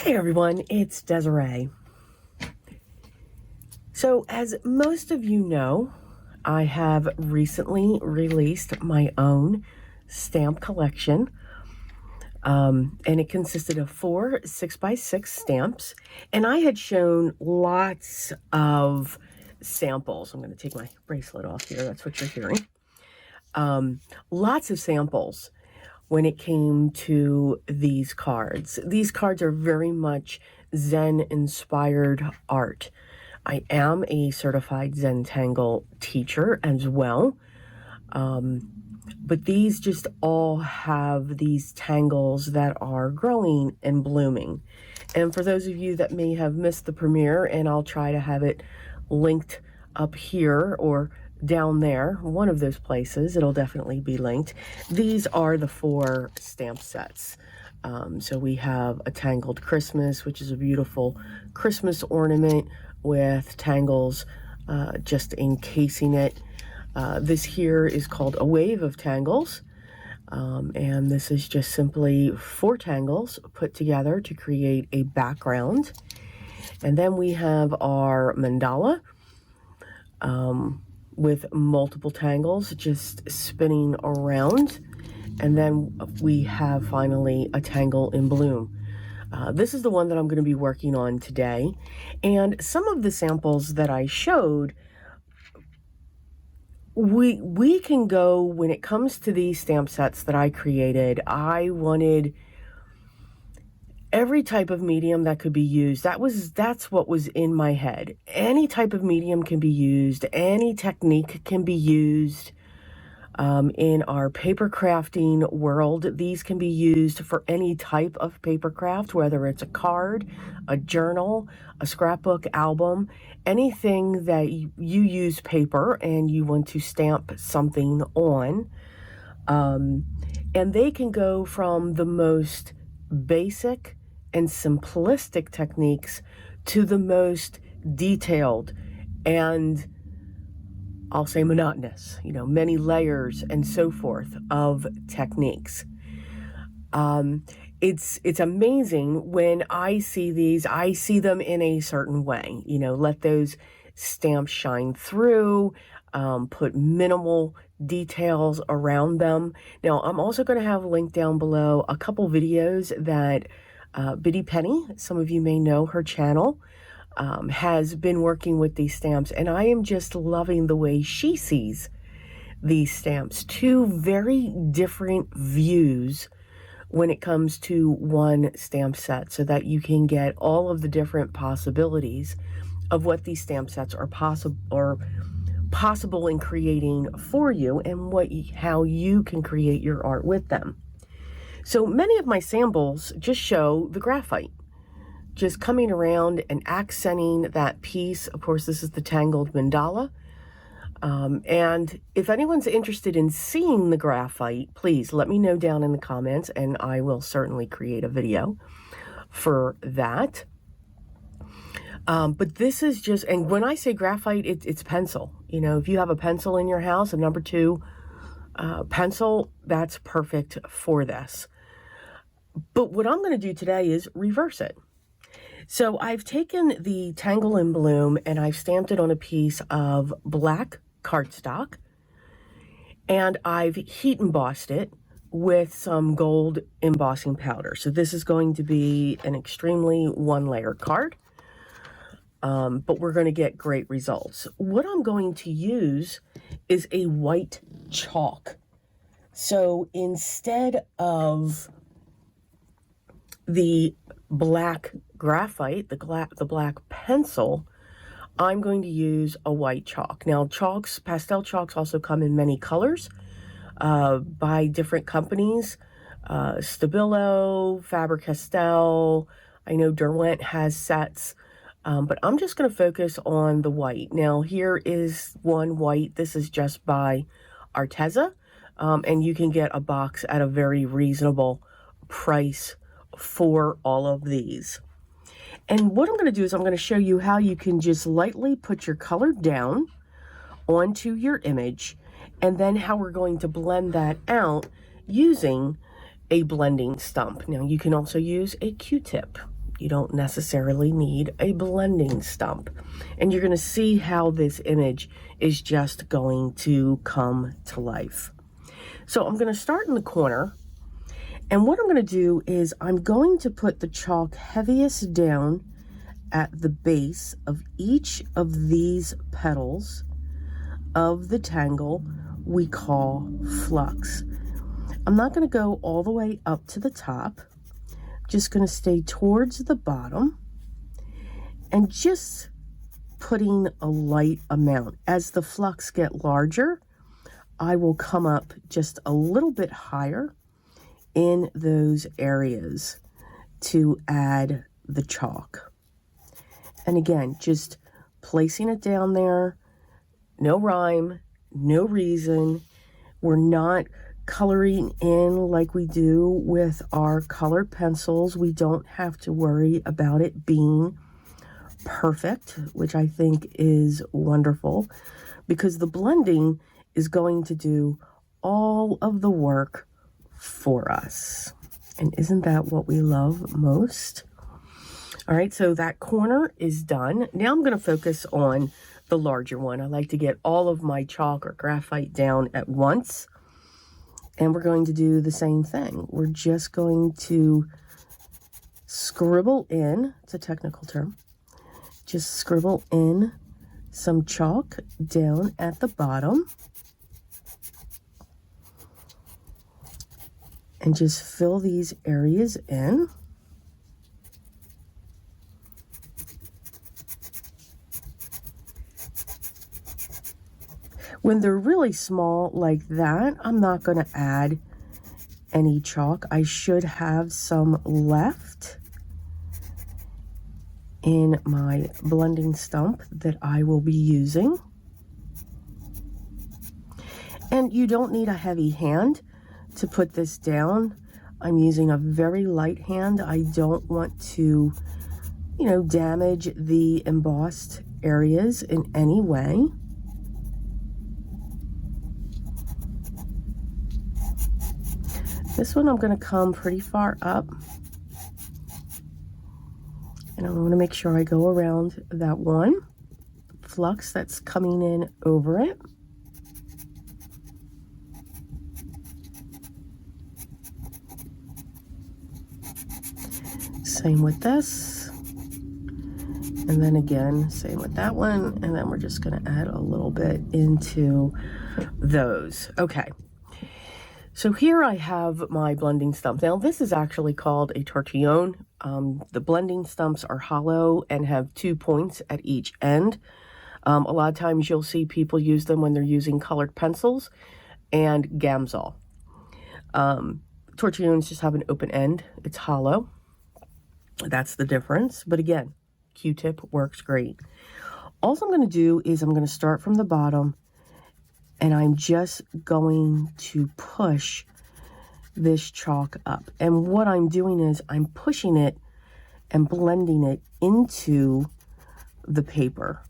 Hey everyone, it's Desiree. So as most of you know, I have recently released my own stamp collection. And it consisted of 4 6x6 stamps. And I had shown lots of samples. I'm going to take my bracelet off here. That's what you're hearing. Lots of samples when it came to these cards. These cards are very much Zen-inspired art. I am a certified Zentangle teacher as well. But these just all have these tangles that are growing and blooming. And for those of you that may have missed the premiere, and I'll try to have it linked up here or down there, one of those places, it'll definitely be linked. These are the 4 stamp sets. So we have a Tangled Christmas, which is a beautiful Christmas ornament with tangles just encasing it. This here is called a wave of tangles, and this is just simply 4 tangles put together to create a background. And then we have our mandala with multiple tangles just spinning around. And then we have finally a tangle in bloom. This is the one that I'm going to be working on today. And some of the samples that I showed, we can go, when it comes to these stamp sets that I created, I wanted every type of medium that could be used. That's what was in my head. Any type of medium can be used. Any technique can be used. In our paper crafting world, these can be used for any type of paper craft, whether it's a card, a journal, a scrapbook, album, anything that you use paper and you want to stamp something on. And they can go from the most basic and simplistic techniques to the most detailed and, I'll say, monotonous, many layers and so forth of techniques. It's amazing when I see these. I see them in a certain way, let those stamps shine through, put minimal details around them. Now, I'm also going to have linked down below a couple videos that Biddy Penny, some of you may know her channel, has been working with these stamps, and I am just loving the way she sees these stamps. 2 very different views when it comes to one stamp set, so that you can get all of the different possibilities of what these stamp sets are possible in creating for you, and how you can create your art with them. So many of my samples just show the graphite just coming around and accenting that piece. Of course, this is the Tangled mandala. And if anyone's interested in seeing the graphite, please let me know down in the comments, and I will certainly create a video for that. But this is just, and when I say graphite, it's pencil. If you have a pencil in your house, a number 2 pencil, that's perfect for this. But what I'm going to do today is reverse it. So I've taken the Tangle in Bloom and I've stamped it on a piece of black cardstock, and I've heat embossed it with some gold embossing powder. So this is going to be an extremely 1-layer card, but we're going to get great results. What I'm going to use is a white chalk. So instead of the black graphite, the black pencil, I'm going to use a white chalk. Now, pastel chalks also come in many colors by different companies. Stabilo, Faber-Castell, I know Derwent has sets, but I'm just going to focus on the white. Now, here is one white. This is just by Arteza, and you can get a box at a very reasonable price for all of these. And what I'm going to do is I'm going to show you how you can just lightly put your color down onto your image, and then how we're going to blend that out using a blending stump. Now, you can also use a Q-tip. You don't necessarily need a blending stump. And you're going to see how this image is just going to come to life. So I'm going to start in the corner. And what I'm going to do is I'm going to put the chalk heaviest down at the base of each of these petals of the tangle we call flux. I'm not going to go all the way up to the top. Just going to stay towards the bottom and just putting a light amount. As the flux get larger, I will come up just a little bit higher in those areas to add the chalk. And again, just placing it down there, no rhyme, no reason. We're not coloring in like we do with our colored pencils. We don't have to worry about it being perfect, which I think is wonderful, because the blending is going to do all of the work for us. And isn't that what we love most? All right, so that corner is done. Now I'm going to focus on the larger one. I like to get all of my chalk or graphite down at once. And we're going to do the same thing. We're just going to scribble in, it's a technical term, just scribble in some chalk down at the bottom. And just fill these areas in. When they're really small like that, I'm not going to add any chalk. I should have some left in my blending stump that I will be using. And you don't need a heavy hand to put this down. I'm using a very light hand. I don't want to, damage the embossed areas in any way. This one I'm going to come pretty far up, and I want to make sure I go around that one flux that's coming in over it. Same with this, and then again, same with that one, and then we're just going to add a little bit into those. Okay. So here I have my blending stump. Now this is actually called a tortillon. The blending stumps are hollow and have 2 points at each end. A lot of times you'll see people use them when they're using colored pencils and Gamsol. Tortillons just have an open end. It's hollow. That's the difference. But again, Q-tip works great. All I'm going to do is I'm going to start from the bottom, and I'm just going to push this chalk up. And what I'm doing is I'm pushing it and blending it into the paper.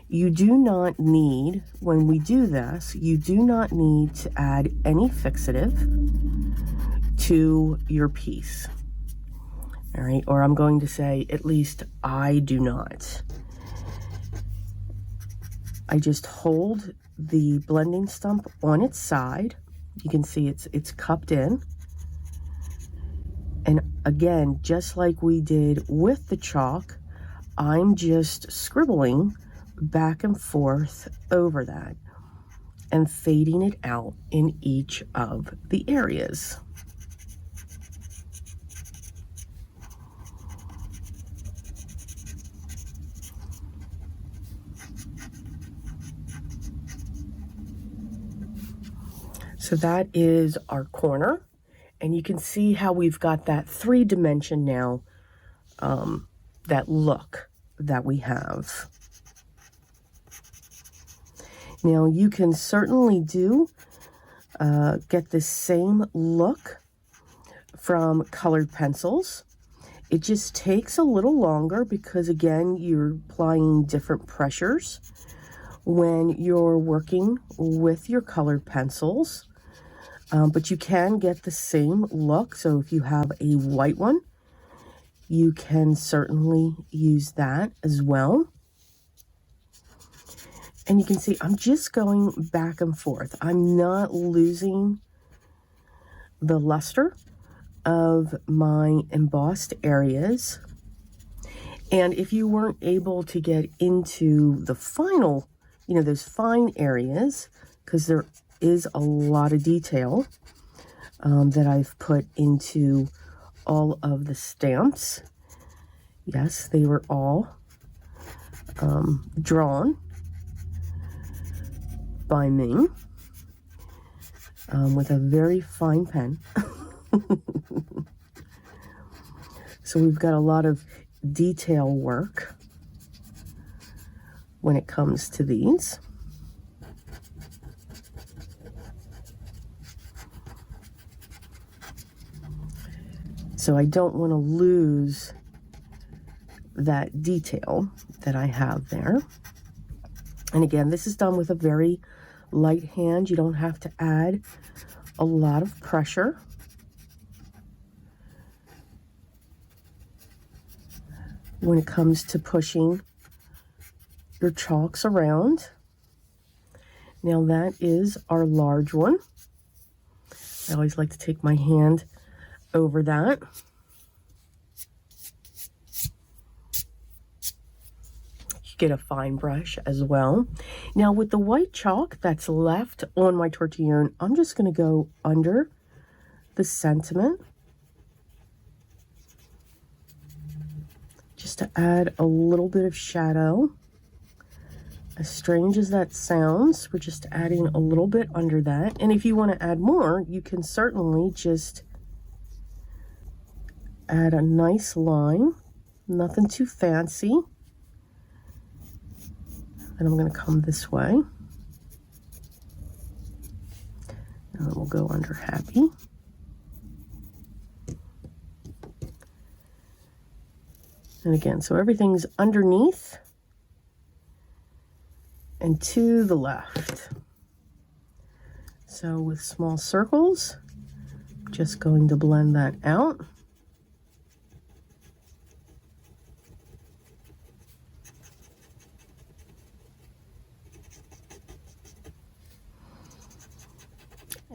You do not need, when we do this, you do not need to add any fixative to your piece. All right, or I'm going to say, at least I do not. I just hold the blending stump on its side. You can see it's cupped in. And again, just like we did with the chalk, I'm just scribbling back and forth over that and fading it out in each of the areas. So that is our corner, and you can see how we've got that 3-dimension now, that look that we have. Now you can certainly get the same look from colored pencils. It just takes a little longer because, again, you're applying different pressures when you're working with your colored pencils. But you can get the same look. So if you have a white one, you can certainly use that as well. And you can see I'm just going back and forth. I'm not losing the luster of my embossed areas. And if you weren't able to get into the final, you know, those fine areas, because there is a lot of detail that I've put into all of the stamps. Yes, they were all drawn by me with a very fine pen. So we've got a lot of detail work when it comes to these. So I don't want to lose that detail that I have there. And again, this is done with a very light hand. You don't have to add a lot of pressure. When it comes to pushing your chalks around. Now that is our large one. I always like to take my hand over that. You get a fine brush as well. Now with the white chalk that's left on my tortillon, I'm just going to go under the sentiment just to add a little bit of shadow. As strange as that sounds, we're just adding a little bit under that. And if you want to add more, you can certainly just add a nice line, nothing too fancy. And I'm going to come this way. And then we'll go under happy. And again, so everything's underneath and to the left. So with small circles, just going to blend that out.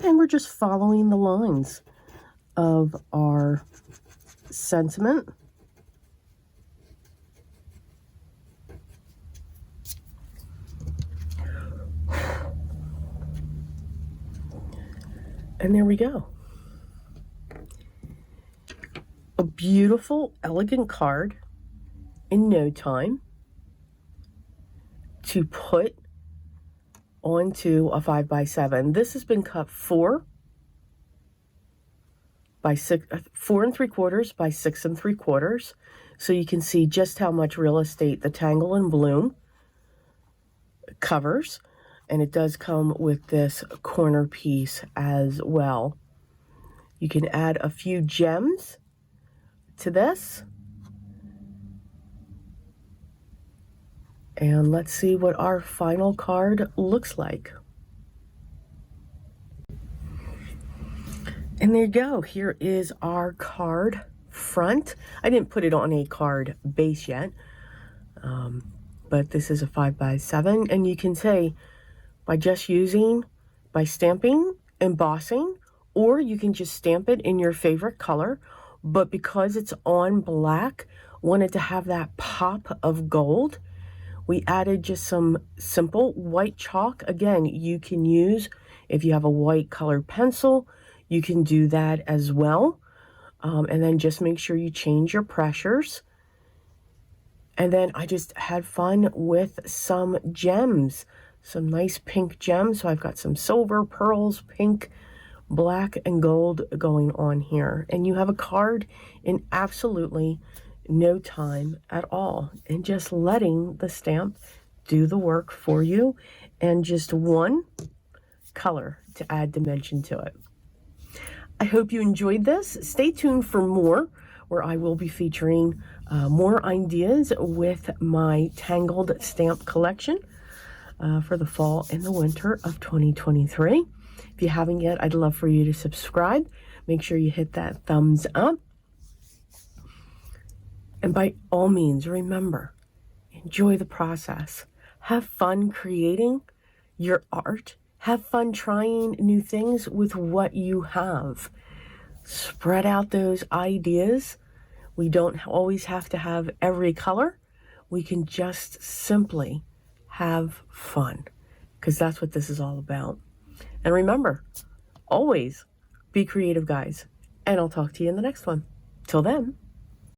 And we're just following the lines of our sentiment. And there we go. A beautiful, elegant card in no time to put onto a 5x7. This has been cut 4 by 6, 4 3/4 by 6 3/4. So you can see just how much real estate the Tangle and Bloom covers. And it does come with this corner piece as well. You can add a few gems to this. And let's see what our final card looks like. And there you go. Here is our card front. I didn't put it on a card base yet, but this is a 5x7. And you can say by just using, by stamping, embossing, or you can just stamp it in your favorite color. But because it's on black, wanted to have that pop of gold, we added just some simple white chalk. Again, you can use, if you have a white colored pencil, you can do that as well. And then just make sure you change your pressures. And then I just had fun with some gems, some nice pink gems. So I've got some silver, pearls, pink, black, and gold going on here. And you have a card in absolutely no time at all, and just letting the stamp do the work for you, and just one color to add dimension to it. I hope you enjoyed this. Stay tuned for more, where I will be featuring more ideas with my Tangled stamp collection for the fall and the winter of 2023. If you haven't yet, I'd love for you to subscribe. Make sure you hit that thumbs up. And by all means, remember, enjoy the process. Have fun creating your art. Have fun trying new things with what you have. Spread out those ideas. We don't always have to have every color. We can just simply have fun, because that's what this is all about. And remember, always be creative, guys. And I'll talk to you in the next one. Till then.